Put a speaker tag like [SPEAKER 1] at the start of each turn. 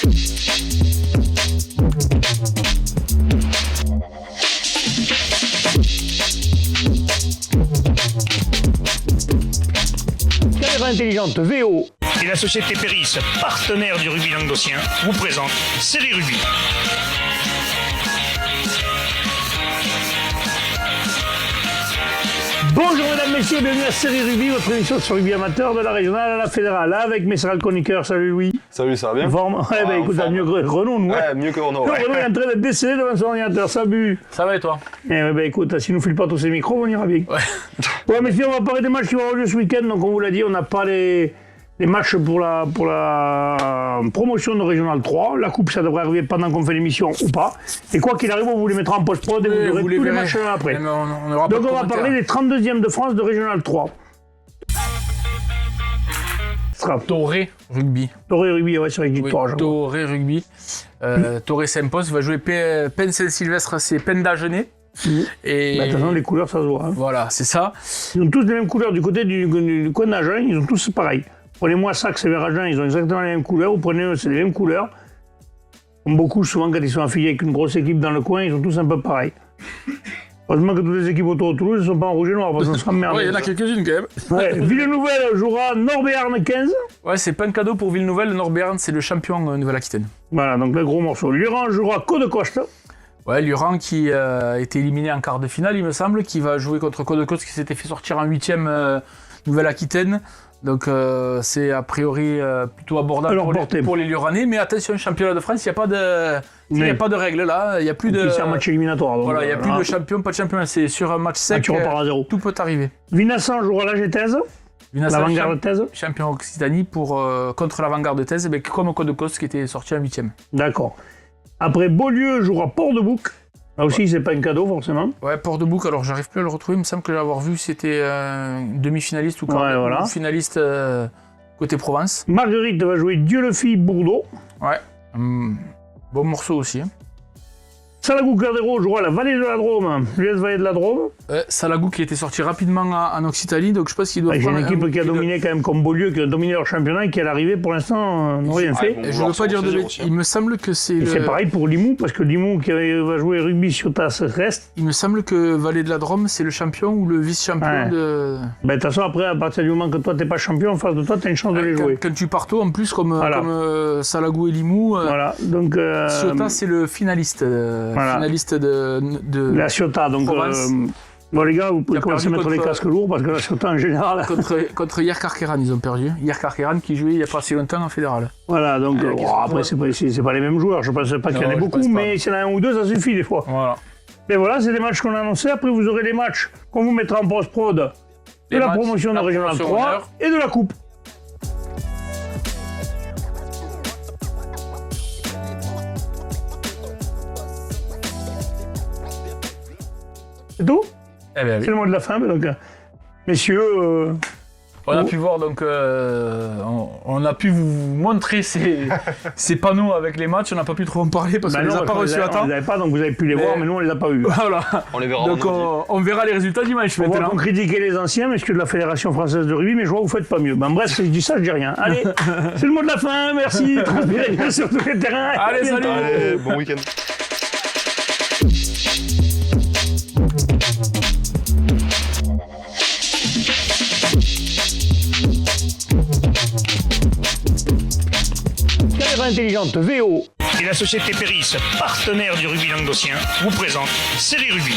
[SPEAKER 1] Caméra intelligente VO.
[SPEAKER 2] Et la société Péris, partenaire du rugby languedocien, vous présente Série Rugby.
[SPEAKER 1] Bonjour mesdames, messieurs, bienvenue à Série Rugby, votre émission sur rugby amateur de la régionale à la fédérale, avec mes sœurs chroniqueurs. Salut Louis.
[SPEAKER 3] Salut, ça va bien?
[SPEAKER 1] Forme. Ouais, bah écoute, mieux que Renaud, nous.
[SPEAKER 3] Ouais, mieux que Renaud. Ouais.
[SPEAKER 1] Renaud est en train de décéder devant son ordinateur, salut.
[SPEAKER 4] Ça va et toi?
[SPEAKER 1] Eh ouais, bah écoute, s'il nous file pas tous ces micros, on ira bien.
[SPEAKER 4] Ouais.
[SPEAKER 1] Ouais, messieurs, on va parler des matchs qui vont avoir lieu ce week-end. Donc, on vous l'a dit, on n'a pas les matchs pour la promotion de Régional 3. La coupe, ça devrait arriver pendant qu'on fait l'émission ou pas. Et quoi qu'il arrive, on vous les mettra en post-prod et vous verrez tous les matchs après. Donc, on va parler des 32e de France de Régional 3.
[SPEAKER 4] Toré Rugby.
[SPEAKER 1] Toré Rugby, ouais, c'est vrai que
[SPEAKER 4] Oui,
[SPEAKER 1] Toré.
[SPEAKER 4] Toré Rugby. Toré s'impose, va jouer Penn Saint-Sylvestre, c'est Penn d'Agenais. Et
[SPEAKER 1] Bah, de toute façon, les couleurs, ça se voit. Hein.
[SPEAKER 4] Voilà, c'est ça.
[SPEAKER 1] Ils ont tous les mêmes couleurs du côté du coin d'Agen, ils ont tous pareil. Prenez-moi Saxe et Vers-Agen, ils ont exactement les mêmes couleurs. Vous prenez, c'est les mêmes couleurs. Comme beaucoup, souvent, quand ils sont affiliés avec une grosse équipe dans le coin, ils sont tous un peu pareils. Heureusement que toutes les équipes autour de Toulouse ne sont pas en rouge et noir, parce qu'on sera emmerdés.
[SPEAKER 4] Ouais, il y en a quelques-unes quand même.
[SPEAKER 1] Ouais. Villenouvelle jouera Nord-Béarn 15.
[SPEAKER 4] Ouais, c'est pas un cadeau pour Villenouvelle. Nord-Béarn, c'est le champion Nouvelle-Aquitaine.
[SPEAKER 1] Voilà, donc le gros morceau. Luran jouera Côte-de-Coste.
[SPEAKER 4] Ouais, Luran qui a été éliminé en quart de finale, il me semble, qui va jouer contre Côte-de-Coste, qui s'était fait sortir en 8e Nouvelle-Aquitaine. Donc c'est a priori plutôt abordable pour les Luranais. Mais attention, championnat de France, il n'y a pas de... Il n'y a pas de règle là, il n'y a plus de...
[SPEAKER 1] C'est un match éliminatoire. Donc,
[SPEAKER 4] voilà, il n'y a plus de champion, pas de champion, c'est sur un match sec, tout peut arriver.
[SPEAKER 1] Vinassan jouera la Thèse, l'Avant-Garde Thèse.
[SPEAKER 4] Champion Occitanie contre l'Avant-Garde Thèse, comme Côte-de-Coste qui était sorti en 8e.
[SPEAKER 1] D'accord. Après, Beaulieu jouera Port-de-Bouc. Là aussi, c'est pas un cadeau forcément.
[SPEAKER 4] Ouais, Port-de-Bouc, alors j'arrive plus à le retrouver, il me semble que l'avoir vu, c'était demi-finaliste ou finaliste côté Provence.
[SPEAKER 1] Marguerite va jouer Dieu-le-Fille-Bourdeau.
[SPEAKER 4] Ouais. Bon morceau aussi. Hein.
[SPEAKER 1] Salagou-Cladero jouera la Vallée de la Drôme, l'US Vallée de la Drôme.
[SPEAKER 4] Salagou qui était sorti rapidement en Occitanie, donc je pense qu'il doit
[SPEAKER 1] prendre... J'ai une équipe qui a dominé quand même comme Beaulieu, qui a dominé leur championnat et qui à l'arrivée pour l'instant n'a rien fait.
[SPEAKER 4] Bon, je ne veux pas dire de bêtises, il me semble que c'est...
[SPEAKER 1] C'est pareil pour Limoux, parce que Limoux qui va jouer rugby Ciotas reste.
[SPEAKER 4] Il me semble que Vallée de la Drôme c'est le champion ou le vice-champion de...
[SPEAKER 1] Ben, de toute façon après, à partir du moment que toi t'es pas champion, en face de toi t'as une chance de les jouer.
[SPEAKER 4] Quand tu pars tôt en plus comme Salagou et Limoux,
[SPEAKER 1] voilà. Donc,
[SPEAKER 4] Ciotas c'est le finaliste, finaliste de
[SPEAKER 1] la Ciotat, donc bon les gars, vous pouvez commencer à mettre les casques lourds parce que la Ciotat en général...
[SPEAKER 4] contre Hier Carqueran, ils ont perdu. Hier Carqueran qui jouait il n'y a pas si longtemps en fédéral.
[SPEAKER 1] Voilà, donc après c'est pas les mêmes joueurs, je ne pense pas qu'il y en ait beaucoup, mais s'il y en a un ou deux, ça suffit des fois.
[SPEAKER 4] Voilà.
[SPEAKER 1] Mais voilà, c'est des matchs qu'on a annoncés, après vous aurez les matchs qu'on vous mettra en post-prod de la promotion de Régional 3 et de la Coupe. C'est tout?
[SPEAKER 4] Eh bien, oui.
[SPEAKER 1] C'est le mot de la fin, mais donc, messieurs...
[SPEAKER 4] On a pu voir, donc, on a pu vous montrer ces panneaux avec les matchs, on n'a pas pu trop en parler parce qu'on ne les a pas reçus à temps.
[SPEAKER 1] On les avait pas, donc vous avez pu les voir, mais nous on les a pas eus.
[SPEAKER 4] Voilà.
[SPEAKER 3] On les verra.
[SPEAKER 4] Donc on verra les résultats dimanche maintenant.
[SPEAKER 1] On voit qu'on critiquait les anciens, messieurs de la Fédération Française de Rugby, mais je vois que vous faites pas mieux. Ben, bref, si je dis ça, je dis rien. Allez, c'est le mot de la fin, merci, transpirez bien sur tous les terrains.
[SPEAKER 4] Allez, salut.
[SPEAKER 3] Allez, bon week-end.
[SPEAKER 1] Caméra intelligente VO.
[SPEAKER 2] Et la société Péris, partenaire du rugby languedocien, vous présente Série Rugby.